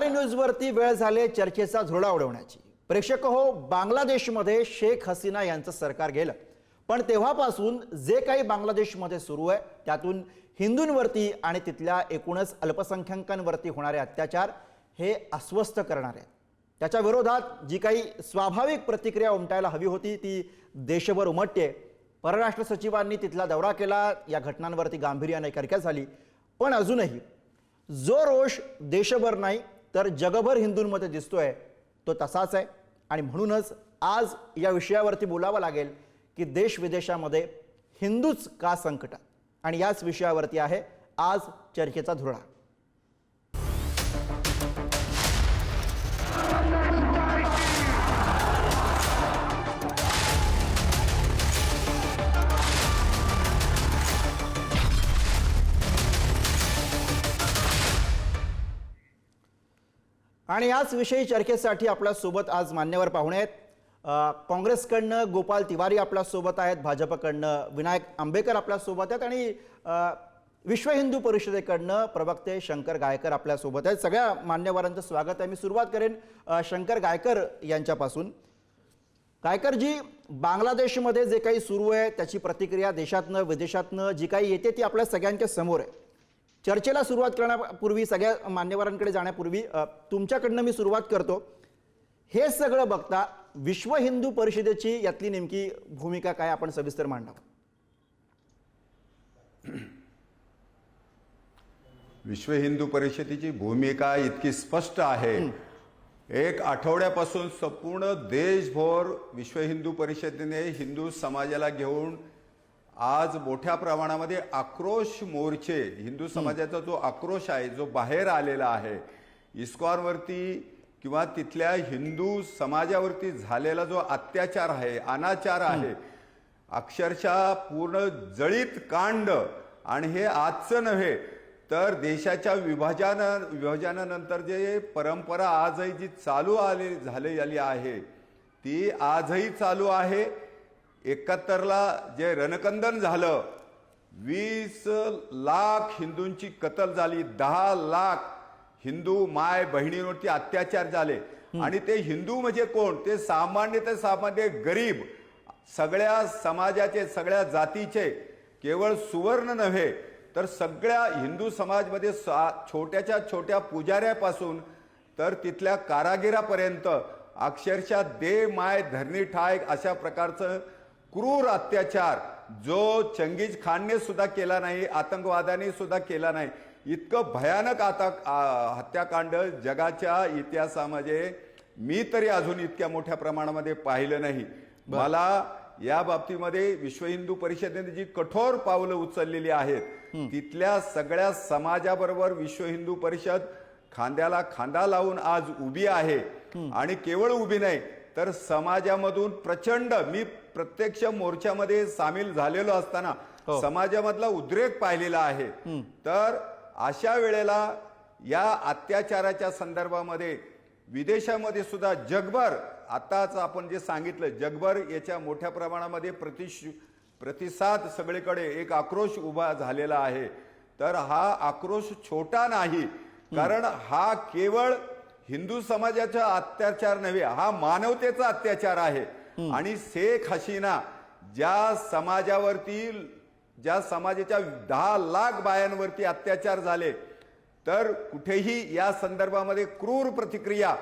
पुढारी न्यूजवरती वेळ झाले चर्चेचा झोडा उडवण्याची। प्रेक्षक हो, बांगलादेशमध्ये शेख हसीना यांचं सरकार गेलं, पण तेव्हापासून जे काही बांगलादेशमध्ये सुरू आहे त्यातून हिंदूंवरती आणि तिथल्या एकूणच अल्पसंख्याकांवरती होणारे अत्याचार हे अस्वस्थ करणारे आहेत। त्याच्या विरोधात जी काही स्वाभाविक प्रतिक्रिया उमटायला हवी होती ती देशभर उमटते। परराष्ट्र सचिवांनी तिथला दौरा केला, या घटनांवरती गांभीर्याने चर्चा झाली, पण अजूनही जो रोष देशभर नाही तर जगभर हिंदूंमध्ये दिसतोय तो तसाच आहे। आणि म्हणूनच आज या विषयावरती बोलावं लागेल की देश विदेशामध्ये हिंदूच का संकटात, आणि याच विषयावरती आहे आज चर्चेचा धुरा। आणि याच विषयी चर्चेसाठी आपल्या सोबत आज मान्यवर पाहुणे आहेत। काँग्रेसकडनं गोपाल तिवारी आपल्या सोबत आहेत, भाजपकडनं विनायक आंबेकर आपल्या सोबत आहेत आणि विश्व हिंदू परिषदेकडनं प्रवक्ते शंकर गायकर आपल्या सोबत आहेत। सगळ्या मान्यवरांचं स्वागत आहे। मी सुरुवात करेन शंकर गायकर यांच्यापासून। गायकरजी, बांगलादेशमध्ये जे काही सुरू आहे त्याची प्रतिक्रिया देशातनं विदेशातनं जी काही येते ती आपल्या सगळ्यांच्या समोर आहे। चर्चेला सुरुवात करण्यापूर्वी, सगळ्या मान्यवरांकडे जाण्यापूर्वी तुमच्याकडनं मी सुरुवात करतो। हे सगळं बघता विश्व हिंदू परिषदेची यातली नेमकी भूमिका काय, आपण सविस्तर मांडावं। विश्व हिंदू परिषदेची भूमिका इतकी स्पष्ट आहे। एक आठवड्यापासून संपूर्ण देशभर विश्व हिंदू परिषदेने हिंदू समाजाला घेऊन आज मोठ्या प्रमाणामध्ये आक्रोश मोर्चे, हिंदू समाजाचा जो आक्रोश आहे जो बाहेर आलेला आहे, इस्कॉनवरती किंवा तिथल्या हिंदू समाजावरती झालेला जो अत्याचार आहे, अनाचार आहे, अक्षरशः पूर्ण जळीत कांड, आणि हे आजचं नव्हे तर देशाच्या विभाजनानंतर जे परंपरा आजही जी चालू झाली आहे ती आजही चालू आहे। 71ला जे रणकंदन झालं, 20 लाख हिंदूंची कत्ल झाली, 10 लाख हिंदू माय बहिणींवरती अत्याचार झाले। आणि ते हिंदू म्हणजे कोण? ते सामान्य ते सामान्य गरीब, सगळ्या समाजाचे, सगळ्या जातीचे, केवळ सुवर्ण नव्हे तर सगळ्या हिंदू समाजमध्ये छोट्याच्या छोट्या पुजाऱ्यापासून तर तिथल्या कारागिरापर्यंत अक्षरशः दे माय धरणी ठाय अशा प्रकारचं क्रूर अत्याचार जो चंगीज खानने सुद्धा केला नाही, आतंकवादाने सुद्धा केला नाही, इतकं भयानक हत्याकांड जगाच्या इतिहासामध्ये मी तरी अजून इतक्या मोठ्या प्रमाणामध्ये पाहिलं नाही। मला या बाबतीमध्ये विश्व हिंदू परिषदेने जी कठोर पावलं उचललेली आहेत तिथल्या सगळ्या समाजाबरोबर विश्व हिंदू परिषद खांद्याला खांदा लावून आज उभी आहे। आणि केवळ उभी नाही तर समाजामधून प्रचंड, मी प्रत्यक्ष मोर्चामध्ये सामील झालेलो असताना समाजामधला उद्रेक पाहिलेला आहे। तर अशा वेळेला या अत्याचाराच्या संदर्भामध्ये विदेशामध्ये सुद्धा जगभर, आताच आपण जे सांगितलं, जगभर याच्या मोठ्या प्रमाणामध्ये प्रतिसाद सगळीकडे एक आक्रोश उभा झालेला आहे। तर हा आक्रोश छोटा नाही, कारण हा केवळ हिंदू समाजाचा अत्याचार नव्हे, हा मानवतेचा अत्याचार आहे। आणि शेख हसीना ज्या समाजाच्या 10 लाख बायांवरती अत्याचार झाले, तर कुठेही या संदर्भामध्ये क्रूर प्रतिक्रिया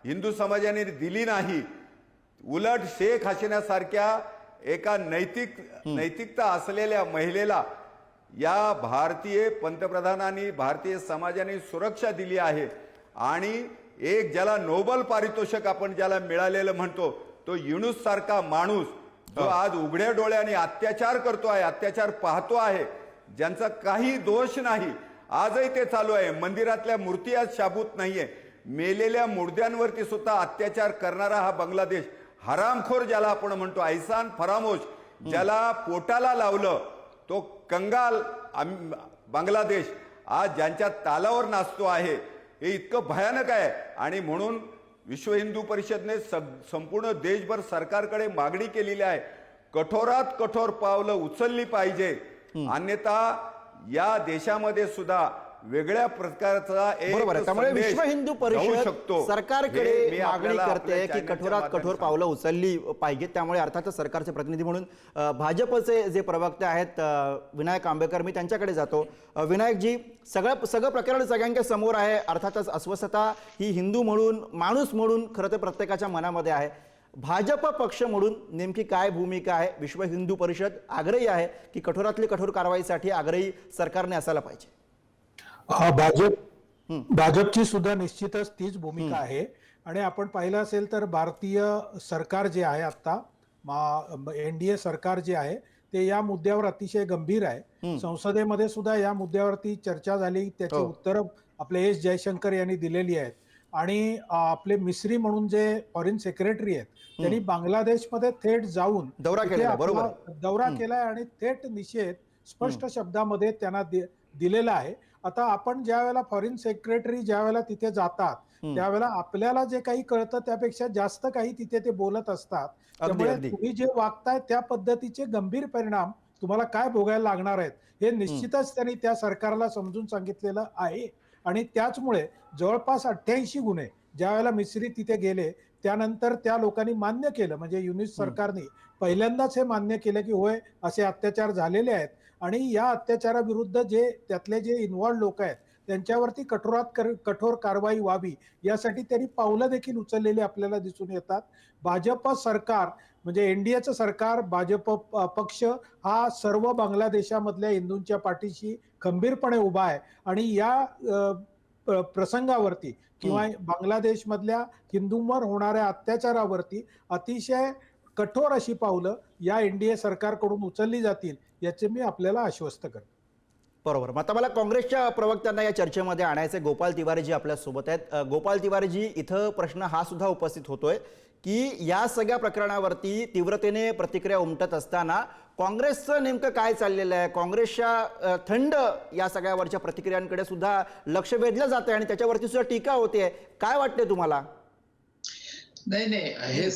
हिंदू समाजाने दिली नाही। उलट शेख हसीना सारख्या एका नैतिकता असलेल्या महिलेला या भारतीय पंतप्रधानांनी, भारतीय समाजाने सुरक्षा दिली आहे। आणि एक ज्याला नोबेल पारितोषिक आपण ज्याला मिळालेलं म्हणतो, तो युनुस सारखा माणूस जो आज उघड्या डोळ्याने अत्याचार करतो आहे, अत्याचार पाहतो आहे, ज्यांचा काही दोष नाही, आजही ते चालू आहे। मंदिरातल्या मूर्ती आज शाबूत नाहीये, मेलेल्या मुर्द्यांवरती सुद्धा अत्याचार करणारा हा बांगलादेश, हरामखोर ज्याला आपण म्हणतो, ऐसान फरामोश, ज्याला पोटाला लावलं तो कंगाल बांगलादेश आज ज्यांच्या तालावर नाचतो आहे, हे इतकं भयानक आहे। आणि म्हणून विश्व हिंदू परिषदेने संपूर्ण देशभर सरकारकडे मागणी केलेली आहे, कठोरात कठोर पावलं उचलली पाहिजे, अन्यथा या देशामध्ये सुद्धा वेगळ्या प्रकारचा एक बरोबर आहे. त्यामुळे संदेश विश्व हिंदू जाऊ परिषद शकतो. सरकारकडे हे मी मागणी आपल्याला करते आपल्या की चॅनलच्या कठोरात कठोर माध्यमातून पावलं उचलली पाहिजेत. त्यामुळे अर्थातच सरकारचे प्रतिनिधी म्हणून भाजपचे जे प्रवक्ते आहेत विनायक आंबेकर, मी त्यांच्याकडे जातो. विनायकजी, सगळं प्रकरण सगळ्यांच्या समोर आहे. अर्थातच अस्वस्थता ही हिंदू म्हणून, माणूस म्हणून खरं तर प्रत्येकाच्या मनामध्ये आहे. भाजप पक्ष म्हणून नेमकी काय भूमिका आहे? विश्व हिंदू परिषद आग्रही आहे की कठोरातली कठोर कारवाईसाठी आग्रही सरकारने असायला पाहिजे? भाजपची सुद्धा निश्चितच तीच भूमिका आहे. आणि आपण पाहिलं असेल तर भारतीय सरकार जे आहे आता, एनडीए सरकार जे आहे ते या मुद्द्यावर अतिशय गंभीर आहे. संसदेमध्ये सुद्धा या मुद्द्यावरती चर्चा झाली, त्याची उत्तरं आपले एस जयशंकर यांनी दिलेली आहेत. आणि आपले मिस्री म्हणून जे फॉरेन सेक्रेटरी आहेत त्यांनी बांगलादेशमध्ये थेट जाऊन दौरा केलेला, बरोबर. दौरा केलाय आणि थेट निषेध स्पष्ट शब्दामध्ये त्यांना दिलेला आहे. आता आपण ज्या वेळेला फॉरेन सेक्रेटरी ज्या वेळेला तिथे जातात त्यावेळेला आपल्याला जे काही कळतं त्यापेक्षा जास्त काही तिथे ते बोलत असतात. त्यामुळे तुम्ही जे वागताय त्या पद्धतीचे गंभीर परिणाम तुम्हाला काय भोगायला लागणार आहेत हे निश्चितच त्यांनी त्या सरकारला समजून सांगितलेलं आहे. आणि त्याचमुळे जवळपास 88 गुन्हे ज्या वेळेला मिस्री तिथे गेले त्यानंतर त्या लोकांनी मान्य केलं, म्हणजे युनिस सरकारने पहिल्यांदाच हे मान्य केलं की होय असे अत्याचार झालेले आहेत. आणि या अत्याचाराविरुद्ध जे त्यातले जे इन्व्हॉल्व लोक आहेत त्यांच्यावरती कठोर कारवाई व्हावी यासाठी त्यांनी पावलं देखील उचललेली आपल्याला दिसून येतात. भाजप सरकार म्हणजे एनडीएचं सरकार, भाजप पक्ष हा सर्व बांगलादेशामधल्या हिंदूंच्या पाठीशी खंबीरपणे उभा आहे. आणि या प्रसंगावरती किंवा बांगलादेश मधल्या हिंदूंवर होणाऱ्या अत्याचारावरती अतिशय कठोर अशी पावलं या एनडीए सरकारकडून उचलली जातील याचे मी आपल्याला आश्वस्त करतो. बरोबर. आता मला काँग्रेसच्या प्रवक्त्यांना या चर्चेमध्ये आणायचे. गोपाल तिवारीजी आपल्या सोबत आहेत. गोपाल तिवारीजी, इथं प्रश्न हा सुद्धा उपस्थित होतोय की या सगळ्या प्रकरणावरती तीव्रतेने प्रतिक्रिया उमटत असताना काँग्रेसचं नेमकं काय चाललेलं आहे? काँग्रेसच्या थंड या सगळ्यावरच्या प्रतिक्रियांकडे सुद्धा लक्ष वेधलं जातं आणि त्याच्यावरती सुद्धा टीका होते. काय वाटते तुम्हाला? नाही, हे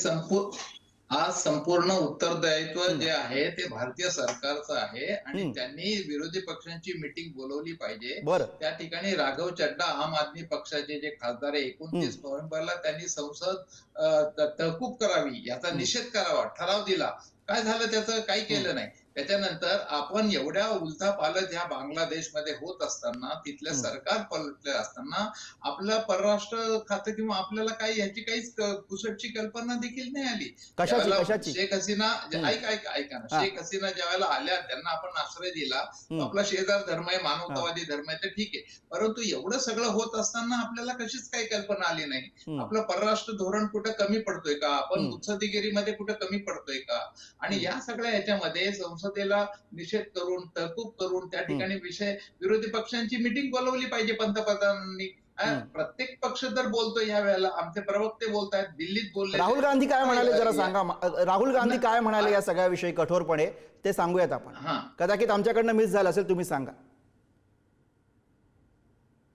आज संपूर्ण उत्तरदायित्व जे आहे ते भारतीय सरकारचं आहे. आणि त्यांनी विरोधी पक्षांची मीटिंग बोलवली पाहिजे. त्या ठिकाणी राघव चड्डा आम आदमी पक्षाचे जे खासदार आहे 29 नोव्हेंबरला त्यांनी संसद तहकूब करावी याचा निषेध करावा, ठराव दिला. काय झालं? त्याचं काही केलं नाही. त्याच्यानंतर आपण एवढ्या उलथापालथ ह्या बांगलादेशमध्ये होत असताना, तिथल्या सरकार पलटले असताना आपलं परराष्ट्र खातं किंवा आपल्याला काही याची काहीच पुसटची कल्पना देखील नाही आली. शेख हसीना ऐका ना, शेख हसीना ज्या वेळेला आल्या त्यांना आपण आश्रय दिला. आपला शेजार धर्म आहे, मानवतावादी धर्म आहे, तर ठीक आहे. परंतु एवढं सगळं होत असताना आपल्याला कशीच काही कल्पना आली नाही. आपलं परराष्ट्र धोरण कुठं कमी पडतोय का? आपण मुत्सद्देगिरीमध्ये कुठं कमी पडतोय का? आणि या सगळ्या याच्यामध्ये संसदेला निषेध करून तहकूब करून त्या ठिकाणी विरोधी पक्षांची मीटिंग बोलवली पाहिजे पंतप्रधानांनी. प्रत्येक पक्ष तर बोलतोय या वेळेला, आमचे प्रवक्ते बोलतायत, दिल्लीत बोलले. राहुल गांधी काय म्हणाले जरा सांगा. राहुल गांधी काय म्हणाले या सगळ्याविषयी कठोरपणे ते सांगूयात आपण. कदाचित आमच्याकडनं मिस झालं असेल, तुम्ही सांगा.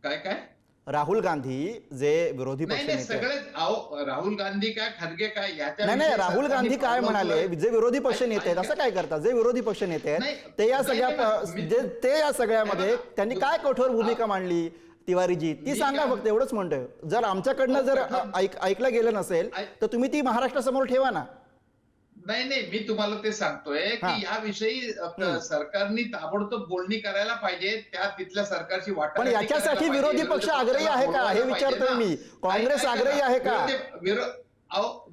काय राहुल गांधी जे विरोधी पक्ष नेते, सगळेच राहुल गांधी काय, खरगे काय, नाही, राहुल गांधी काय म्हणाले? जे विरोधी पक्ष नेते आहेत असं काय करतात? जे विरोधी पक्ष नेते आहेत ते या सगळ्यामध्ये त्यांनी काय कठोर भूमिका मांडली? तिवारीजी, ती सांगा फक्त, एवढंच म्हणतोय. जर आमच्याकडनं जर ऐकलं गेलं नसेल तर तुम्ही ती महाराष्ट्रासमोर ठेवा ना. नाही, मी तुम्हाला ते सांगतोय की याविषयी सरकारने ताबडतोब बोलणी करायला पाहिजे. त्या तिथल्या सरकारची वाट. पण याच्यासाठी विरोधी पक्ष आग्रही आहे का हे विचारतोय मी. काँग्रेस आग्रही आहे का?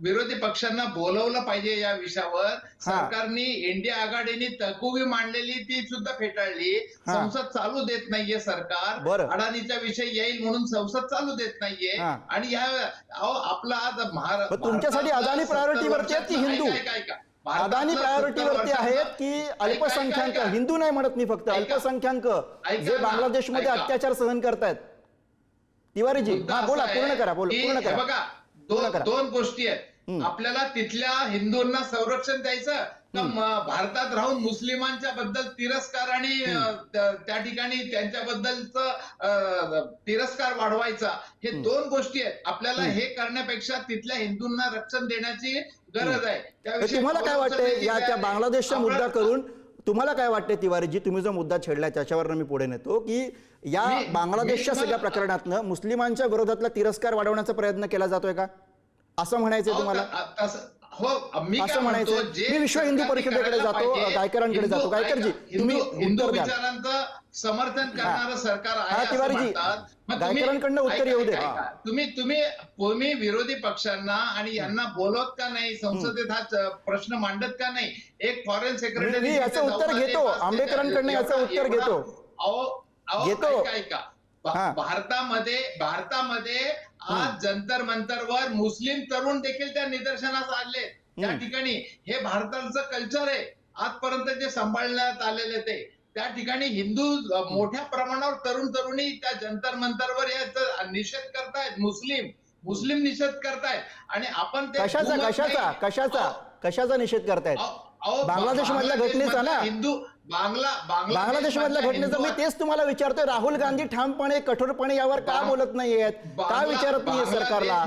विरोधी पक्षांना बोलवलं पाहिजे या विषयावर. सरकारने इंडिया आघाडीने तहकुबी मांडलेली ती सुद्धा फेटाळली. संसद चालू देत नाहीये सरकार. अडाणीचा विषय येईल म्हणून संसद चालू देत नाहीये. आणि आपला आज तुमच्यासाठी अदानी प्रायोरिटीवरती आहेत की हिंदू? अदानी प्रायोरिटीवरती आहेत की अल्पसंख्याक? हिंदू नाही म्हणत मी, फक्त अल्पसंख्याक जे बांगलादेशमध्ये अत्याचार सहन करतायत. तिवारीजी, बोला, पूर्ण करा. बघा, दोन गोष्टी आहेत. आपल्याला तिथल्या हिंदूंना संरक्षण द्यायचं का भारतात राहून मुस्लिमांच्या बद्दल तिरस्कार आणि त्या ठिकाणी त्यांच्याबद्दलच तिरस्कार वाढवायचा? हे दोन गोष्टी आहेत. आपल्याला हे करण्यापेक्षा तिथल्या हिंदूंना रक्षण देण्याची गरज आहे. तुम्हाला काय वाटतंय या त्या बांगलादेशचा मुद्दा करून तुम्हाला काय वाटते तिवारीजी, तुम्ही जो मुद्दा छेडलाय त्याच्यावर मी पुढे नेतो की या बांगलादेशच्या सगळ्या प्रकरणातनं मुस्लिमांच्या विरोधातला तिरस्कार वाढवण्याचा प्रयत्न केला जातोय का, असं म्हणायचंय तुम्हाला? हो, मी असं म्हणायचं. मी विश्व हिंदू परिषदेकडे जातो, गायकरांकडे जातो. गायकरजी तुम्ही हिंदू उत्तर द्या. विचारांचं समर्थन करणारं सरकार आहे असं तिवारीजी, म्हणतात. मग तुम्ही- गायकरांकडनं उत्तर येऊ दे. ऐका. तुम्ही विरोधी पक्षांना आणि यांना बोलवत का नाही, संसदेत हा प्रश्न मांडत का नाही? एक फॉरेन सेक्रेटरी मी याचं उत्तर घेतो, आंबेडकरांकडनं याचं उत्तर घेतो. घेतो. ऐका हा. भारतामध्ये आज जंतर मंतरवर मुस्लिम तरुण देखील त्या निदर्शनास आले. त्या ठिकाणी हे भारताचं कल्चर आहे, आजपर्यंत जे सांभाळण्यात आलेले ते. त्या ठिकाणी हिंदू मोठ्या प्रमाणावर तरुण तरुणी त्या जंतर मंतरवर याचा निषेध करतायत. मुस्लिम निषेध करतायत आणि आपण ते कशाचा निषेध करतायत? बांगलादेश मधल्या घटनेचा ना, बांगलादेश मधल्या घटनेचा मी तेच तुम्हाला विचारतोय. राहुल गांधी ठामपणे कठोरपणे यावर का बोलत नाहीयेत, का विचारत नाहीये सरकारला?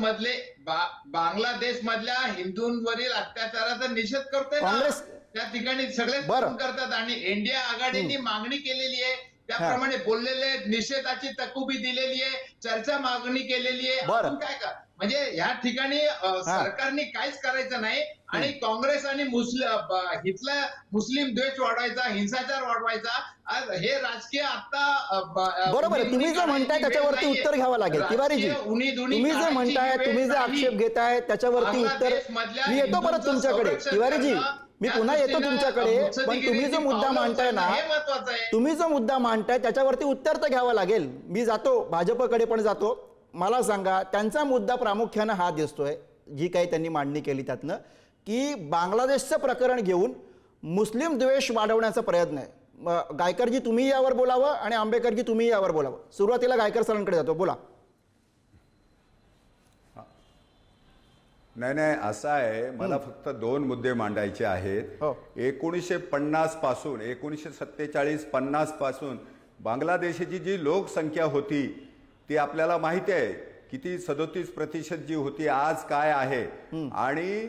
बांगलादेश मधल्या हिंदूंवरील अत्याचाराचा निषेध करतोय काँग्रेस त्या ठिकाणी सगळे करतात आणि इंडिया आघाडीने मागणी केलेली आहे, त्याप्रमाणे बोललेले आहेत, निषेधाची तकुबी दिलेली आहे, चर्चा मागणी केलेली आहे. आपण काय का म्हणजे या ठिकाणी सरकारने काहीच करायचं नाही आणि काँग्रेस आणि इथला मुस्लिम द्वेष वाढवायचा, हिंसाचार वाढवायचा, हे राजकीय आता बरोबर. तुम्ही जे म्हणताय त्याच्यावरती उत्तर घ्यावं लागेल तिवारीजी. तुम्ही जे म्हणताय, तुम्ही जे आक्षेप घेताय त्याच्यावरती उत्तर मी येतो परत तुमच्याकडे. तिवारीजी मी पुन्हा येतो तुमच्याकडे, पण तुम्ही जो मुद्दा मांडताय ना, तुम्ही जो मुद्दा मांडताय त्याच्यावरती उत्तर तर घ्यावं लागेल. मी जातो भाजपकडे पण जातो. मला सांगा, त्यांचा मुद्दा प्रामुख्यानं हा दिसतोय, जी काही त्यांनी मांडणी केली त्यातनं, की बांगलादेशचं प्रकरण घेऊन मुस्लिम द्वेष वाढवण्याचा प्रयत्न आहे. गायकरजी तुम्ही यावर बोलावं आणि आंबेकरजी तुम्ही यावर बोलावं. सुरुवातीला गायकर सरांकडे जातो, बोला. नाही, असं आहे, मला फक्त 2 मुद्दे मांडायचे आहेत. 1950 पासून 1947-50 पासून बांगलादेशाची जी लोकसंख्या होती ती आपल्याला माहिती आहे किती, 37% जी होती, आज काय आहे. आणि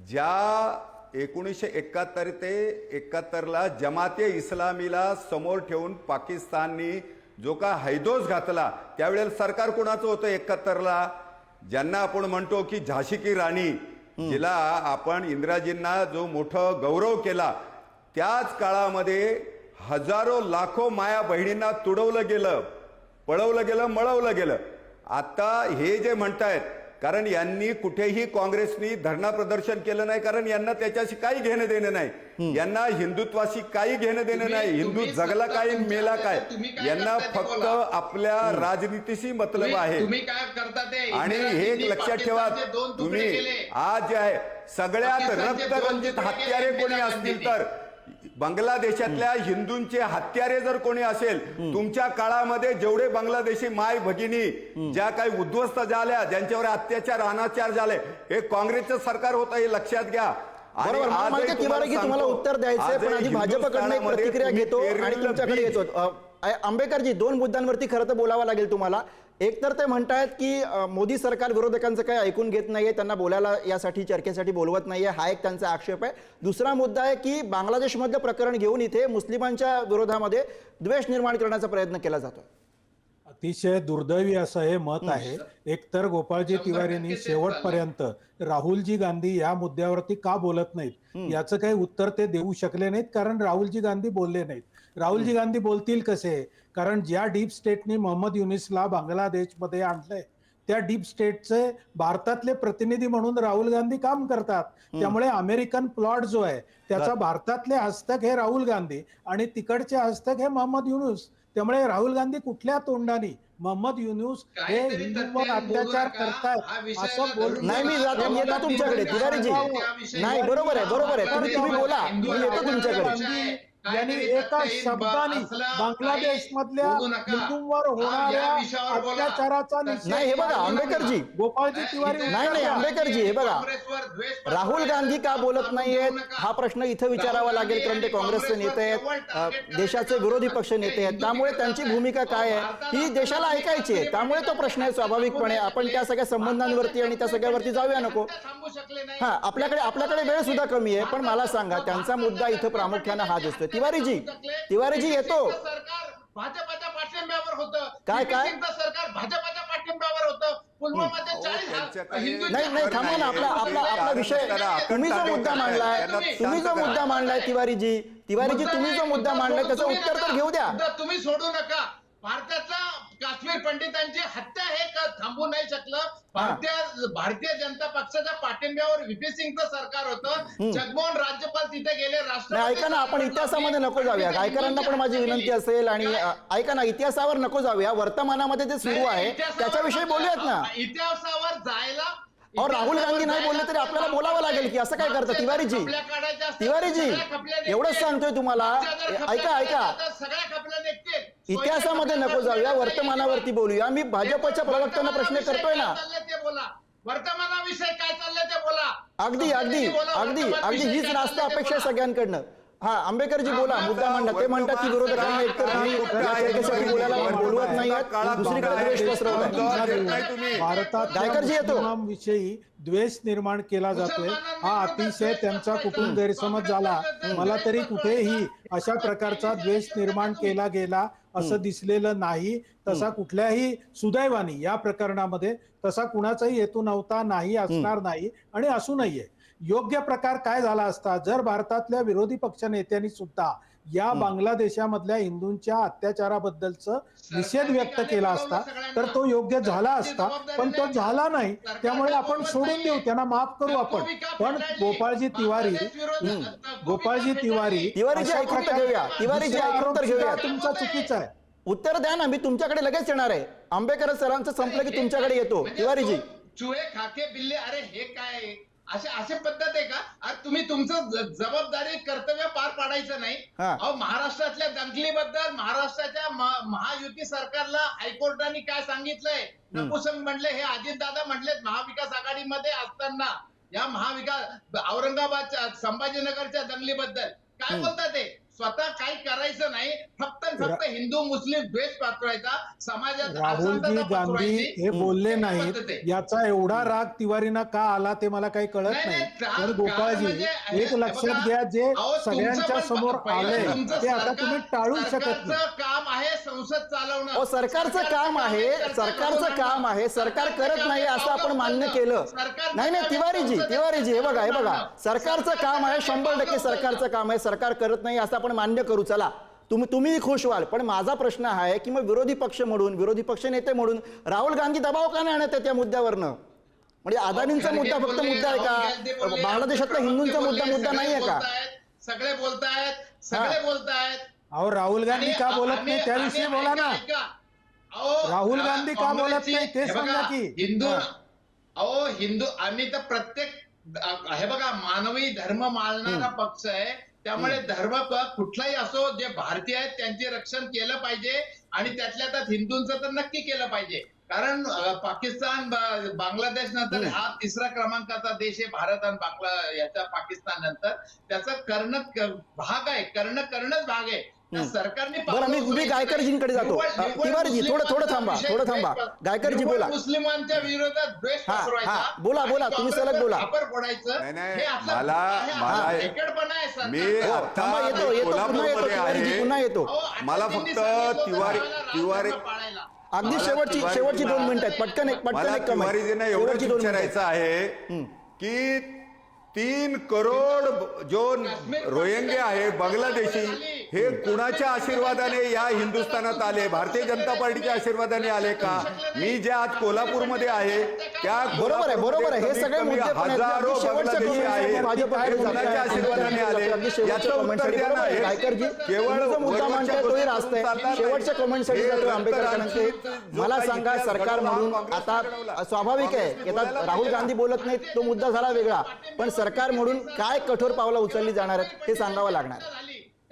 ज्या 1971 ते 71ला जमाते इस्लामीला समोर ठेवून पाकिस्ताननी जो का हैदोस घातला, त्यावेळेला सरकार कोणाचं होतं 71ला? ज्यांना आपण म्हणतो की झाशी की राणी, जिला आपण इंदिराजींना जो मोठा गौरव केला, त्याच काळामध्ये हजारो लाखो माया बहिणींना तुडवलं गेलं, पळवलं गेलं, मळवलं गेलं. आता हे जे म्हणतायत, कारण यांनी कुठेही काँग्रेसनी धरणा प्रदर्शन केलं नाही, कारण यांना त्याच्याशी काही घेणं देणं नाही. यांना हिंदुत्वाशी काही घेणं देणं नाही. हिंदू जगला काय मेला काय, यांना फक्त आपल्या राजनीतीशी मतलब आहे. आणि हे एक लक्षात ठेवा, तुम्ही आज जे आहे सगळ्यात रक्तरंजित हत्यारे कोणी असतील तर बांगलादेशातल्या हिंदूंचे हत्यारे जर कोणी असेल, तुमच्या काळामध्ये जेवढे बांगलादेशी माय भगिनी ज्या काही उद्ध्वस्त झाल्या, ज्यांच्यावर अत्याचार अनाचार झाले, हे काँग्रेसचं सरकार होतं, हे लक्षात घ्या. तुम्हाला उत्तर द्यायचंय, पण आधी भाजपकडनं प्रतिक्रिया घेतो आणि तुमच्याकडे येतो. आंबेकरजी, 2 मुद्द्यांवरती खरं तर बोलावं लागेल तुम्हाला. एक तर ते म्हणतायत की मोदी सरकार विरोधकांचं काही ऐकून घेत नाहीये, त्यांना बोलायला यासाठी चर्चेसाठी बोलवत नाहीये, हा एक त्यांचा आक्षेप आहे. दुसरा मुद्दा आहे की बांगलादेशमधलं प्रकरण घेऊन इथे मुस्लिमांच्या विरोधामध्ये द्वेष निर्माण करण्याचा प्रयत्न केला जातो. अतिशय दुर्दैवी असं हे मत आहे. एकतर गोपाळजी तिवारींनी शेवटपर्यंत राहुलजी गांधी या मुद्द्यावरती का बोलत नाहीत याचं काही उत्तर ते देऊ शकले नाहीत, कारण राहुलजी गांधी बोलले नाहीत. राहुलजी गांधी बोलतील कसे? कारण ज्या डीप स्टेटनी मोहम्मद युनिसला बांगलादेशमध्ये आणलंय, त्या डीप स्टेटचे भारतातले प्रतिनिधी म्हणून राहुल गांधी काम करतात. त्यामुळे अमेरिकन प्लॉट जो आहे त्याचा भारतातले हस्तक हे राहुल गांधी आणि तिकडचे हस्तक हे मोहम्मद युनुस. त्यामुळे राहुल गांधी कुठल्या तोंडाने मोहम्मद युनुस हे हिंदूंवर अत्याचार करतायत असं बोलून नाही. मी येतो तुमच्याकडे तिवारीजी. नाही, बरोबर आहे, तुम्ही बोला, मी येतो तुमच्याकडे. यांनी एका शब्दाने बांगलादेश मधल्या हिंदूंवर होणाऱ्या अत्याचाराचा नाही. हे बघा आंबेकरजी, गोपाळजी तिवारी, नाही आंबेकरजी, हे बघा, राहुल गांधी का बोलत नाहीयेत हा प्रश्न इथं विचारावा लागेल, कारण ते काँग्रेसचे नेते आहेत, देशाचे विरोधी पक्ष नेते आहेत, त्यामुळे त्यांची भूमिका काय आहे ही देशाला ऐकायची आहे. त्यामुळे तो प्रश्न आहे स्वाभाविकपणे. आपण त्या सगळ्या संबंधांवरती आणि त्या सगळ्यावरती जाऊया नको. आपल्याकडे वेळ सुद्धा कमी आहे, पण मला सांगा, त्यांचा मुद्दा इथं प्रामुख्यानं हा दिसतोय. तिवारीजी येतो. सरकार भाजपच्या पाठिंब्यावर होतं. काय सरकार भाजपच्या पाठिंब्यावर होतं. पुलवामाच्या 40 हिंदू नाही थांबा ना, आपला विषय तुम्ही जो मुद्दा मांडलाय तिवारीजी तुम्ही जो मुद्दा मांडलाय त्याचं उत्तर तर घेऊ द्या. तुम्ही सोडू नका. भारताचा काश्मीर पंडितांची हत्या हे थांबू नाही शकलं. भारतीय जनता पक्षाच्या पाठिंब्यावर व्हीपी सिंगचं सरकार होतं. जगमोहन राज्यपाल तिथे गेले. नाही ऐका ना, आपण इतिहासामध्ये नको जाऊया. गायकरांना पण माझी विनंती असेल, आणि ऐका ना, इतिहासावर नको जाऊया, वर्तमानामध्ये जे सुरू आहे त्याच्याविषयी बोलूयात ना. इतिहासावर जायला और राहुल गांधी नाही बोलले तरी आपल्याला बोलावं लागेल की असं काय करतं. तिवारीजी एवढंच सांगतोय तुम्हाला. ऐका सगळ्या खपल्या निघतील. इतिहासामध्ये नको जाऊया, वर्तमानावरती बोलूया. मी भाजपच्या प्रवक्त्यांना प्रश्न करतोय ना. वर्तमानाविषयी काय चाललंय ते बोला. अगदी हीच रास्त अपेक्षा आहे सगळ्यांकडनं. हा, आंबेकरजी बोला, मुद्दा मांडा. ते म्हणतात की विरोधकांना एकतर बोलायला बोलवत नाहीयेत, दुसरीकडे द्वेष पसरवतात. भारतात गायकरजी येतो. विषयी द्वेष निर्माण केला जातोय. हा अतिशय त्यांचा कुठून गैरसमज झाला. मला तरी कुठेही अशा प्रकारचा द्वेष निर्माण केला गेला असं दिसलेलं नाही. तसा कुठल्याही सुदैवाने या प्रकरणामध्ये तसा कुणाचाही हेतू नव्हता, नाही असणार नाही आणि असू नये. योग्य प्रकार काय झाला असता जर भारतातल्या विरोधी पक्ष नेत्यांनी सुद्धा या बांगलादेशामधल्या हिंदूंच्या अत्याचाराबद्दलचं निषेध व्यक्त केला असता तर तो योग्य झाला असता, पण तो झाला नाही. त्यामुळे आपण सोडून देऊ, त्यांना माफ करू आपण. पण गोपाळजी तिवारी तुमचा चुकीचा आहे. उत्तर द्या ना, मी तुमच्याकडे लगेच येणार आहे. आंबेकर सरांचं संपलं की तुमच्याकडे येतो. तिवारीजी, चुहे खाके बिल्ले, अरे हे काय अशी पद्धत आहे का? आज तुम्ही तुमचं जबाबदारी कर्तव्य पार पाडायचं नाही. अहो, महाराष्ट्रातल्या दंगलीबद्दल महाराष्ट्राच्या महायुती सरकारला हायकोर्टाने काय सांगितलंय? नपुसंग म्हणले, हे अजितदादा म्हणलेत महाविकास आघाडीमध्ये असताना या औरंगाबादच्या संभाजीनगरच्या दंगलीबद्दल काय बोलतात ते? स्वतः काही करायचं नाही, फक्त हिंदू मुस्लिम द्वेष पातळायचा, समाजात राहुलजी गांधी हे बोलले नाहीत. याचा एवढा राग तिवारींना का आला ते मला काही कळत नाही. तर गोपाळजी एक लक्षात घ्या, जे सगळ्यांच्या समोर आले ते आता तुम्ही टाळू शकत नाही. काम आहे संसद चालवणं. सरकारचं काम आहे. सरकार करत नाही असं आपण मान्य केलं. नाही तिवारीजी हे बघा सरकारचं काम आहे, 100% सरकारचं काम आहे. सरकार करत नाही असं आपण मान्य करू. चला, तुम्ही खुश व्हाल. पण माझा प्रश्न आहे की मग विरोधी पक्ष नेते म्हणून राहुल गांधी दबाव का नाही आणत त्या मुद्द्यावरनं? म्हणजे अदानींचा मुद्दा फक्त मुद्दा आहे का? बांगलादेशातल्या हिंदूंचा मुद्दा नाहीये का? सगळे बोलतायत. अहो, राहुल गांधी का बोलत नाही त्याविषयी बोला ना. राहुल गांधी का बोलत नाही ते सांगा की. हिंदू आम्ही तर प्रत्येक, हे बघा, मानवी धर्म मानणारा पक्ष आहे. त्यामुळे धर्म कुठलाही असो, जे भारतीय आहेत त्यांचे रक्षण केलं पाहिजे आणि त्यातल्या त्यात हिंदूंचं तर नक्की केलं पाहिजे. कारण पाकिस्तान बांगलादेश नंतर हा 3रा क्रमांकाचा देश आहे. भारत आणि याचा पाकिस्तान नंतर त्याचा करणंच भाग आहे. सरकारने मी गायकरजींकडे जातो. तिवारीजी थोडं थांबा. गायकरजी बोला. मुस्लिमांच्या विरोधात द्वेष पसरवायचा, बोला तुम्ही सलग बोला. पुन्हा येतो. मला फक्त तिवारी अगदी शेवटची 2 मिनिटं आहेत. पटकन एक तिवारीजींना एवढंच विचारायचं आहे की 3 करोड जो रोहिंगे आहे बांगलादेशी, हे कुणाच्या आशीर्वादाने या हिंदुस्थानात आले? भारतीय जनता पार्टीच्या आशीर्वादाने आले का? मी जे आज कोल्हापूरमध्ये आहे त्या बरोबर आहे. हे सगळे मुद्दे हजारो बांगलादेशी आहेत, कुणाच्या आशीर्वादाने आले याचं उत्तर द्या ना. केवळ मुद्दा मांडताय तोही रास्त आहे. शेवटच्या कमेंटसाठी जातो आंबेडकरांचे. मला सांगा, सरकार म्हणून आता स्वाभाविक आहे आता राहुल गांधी बोलत नाहीत, तो मुद्दा झाला वेगळा. पण सरकार म्हणून काय कठोर पावलं उचलली जाणार आहेत हे सांगावं लागणार.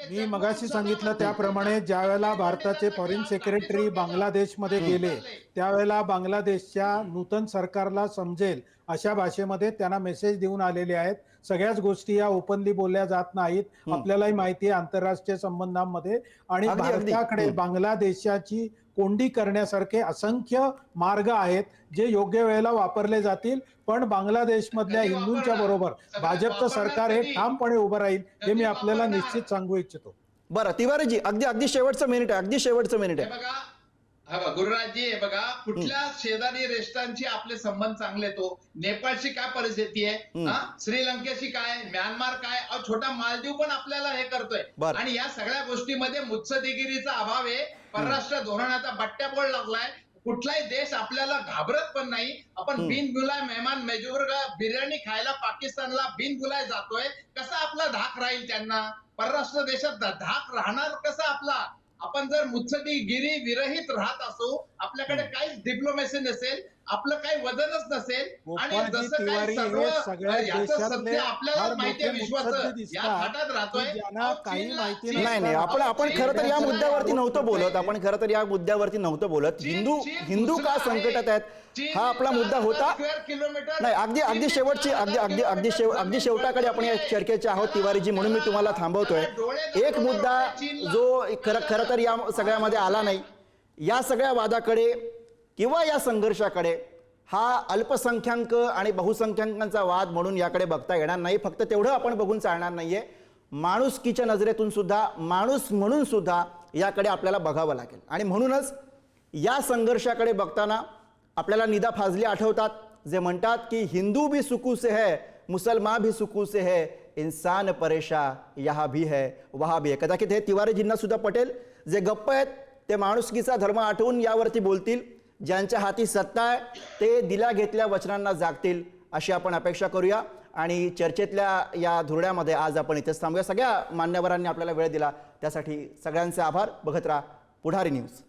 मी मगाशी सांगितलं त्याप्रमाणे ज्या वेळेला भारताचे फॉरेन सेक्रेटरी बांगलादेशमध्ये गेले त्यावेळेला बांगलादेशच्या नूतन सरकारला समजेल अशा भाषेमध्ये त्यांना मेसेज देऊन आलेले आहेत. सगळ्याच गोष्टी या ओपनली बोलल्या जात नाहीत. आपल्यालाही माहिती आहे आंतरराष्ट्रीय संबंधांमध्ये. आणि भारताकडे बांगलादेशाची कोंडी करण्यासारखे असंख्य मार्ग आहेत जे योग्य वेळेला वापरले जातील. पण बांगलादेशमधल्या हिंदूंच्या बरोबर भाजपचं सरकार हे ठामपणे उभं राहील हे मी आपल्याला निश्चित सांगू इच्छितो. बरं तिवारीजी, अगदी शेवटचं मिनिट आहे. बघा हा बघा गुरुराजजी, हे बघा कुठल्या शेजारी राष्ट्रांशी आपले संबंध चांगले, तो नेपाळची काय परिस्थिती आहे, श्रीलंकेची काय, म्यानमार काय, छोटा मालदीव पण आपल्याला हे करतोय. आणि या सगळ्या गोष्टीमध्ये मुत्सद्देगिरीचा अभाव आहे. परराष्ट्र धोरणाचा बट्ट्याबोळ लागलाय. कुठलाही देश आपल्याला घाबरत पण नाही. आपण बिनबुलाय मेहमान मेजूर बिर्याणी खायला पाकिस्तानला बिनबुलाय जातोय. कसा आपला धाक राहील त्यांना? परराष्ट्र देशात धाक राहणार कसा आपला? आपण जर मुत्सद्देगिरी विरहित राहत असू, आपल्याकडे काहीच डिप्लोमॅसी नसेल, आपलं काही वजनच नसेल, आणि जसं काही सर्व याचं सत्य आपल्याला माहिती आहे, विश्वाचं या थाटात राहतोय. नाही आपण खरं तर या मुद्द्यावरती नव्हतं बोलत. हिंदू का संकटात आहेत हा आपला मुद्दा होता. नाही, अगदी शेवटाकडे आपण या चर्चेचे आहोत तिवारीजी, म्हणून मी तुम्हाला थांबवतोय. एक मुद्दा जो खरं तर या सगळ्यामध्ये आला नाही, या सगळ्या वादाकडे किंवा या संघर्षाकडे हा अल्पसंख्याक आणि बहुसंख्याकांचा वाद म्हणून याकडे बघता येणार नाही. फक्त तेवढं आपण बघून चालणार नाहीये, माणुसकीच्या नजरेतून सुद्धा, माणूस म्हणून सुद्धा याकडे आपल्याला बघावं लागेल. आणि म्हणूनच या संघर्षाकडे बघताना आपल्याला निदा फाजली आठवतात, जे म्हणतात की हिंदू भी सुकू से है, मुसलमान भी सुकू से है, इंसान परेशा यहाँ भी है वहाँ भी है. कदाचित हे तिवारीजींना सुद्धा पटेल. जे गप्प आहेत ते माणुसकीचा धर्म आठवून यावरती बोलतील. ज्यांच्या हाती सत्ता आहे ते दिल्या घेतल्या वचनांना जागतील, अशी आपण अपेक्षा करूया. आणि चर्चेतल्या या धुरड्यामध्ये आज आपण इथेच थांबूया. सगळ्या मान्यवरांनी आपल्याला वेळ दिला त्यासाठी सगळ्यांचे आभार. बघत राहा पुढारी न्यूज.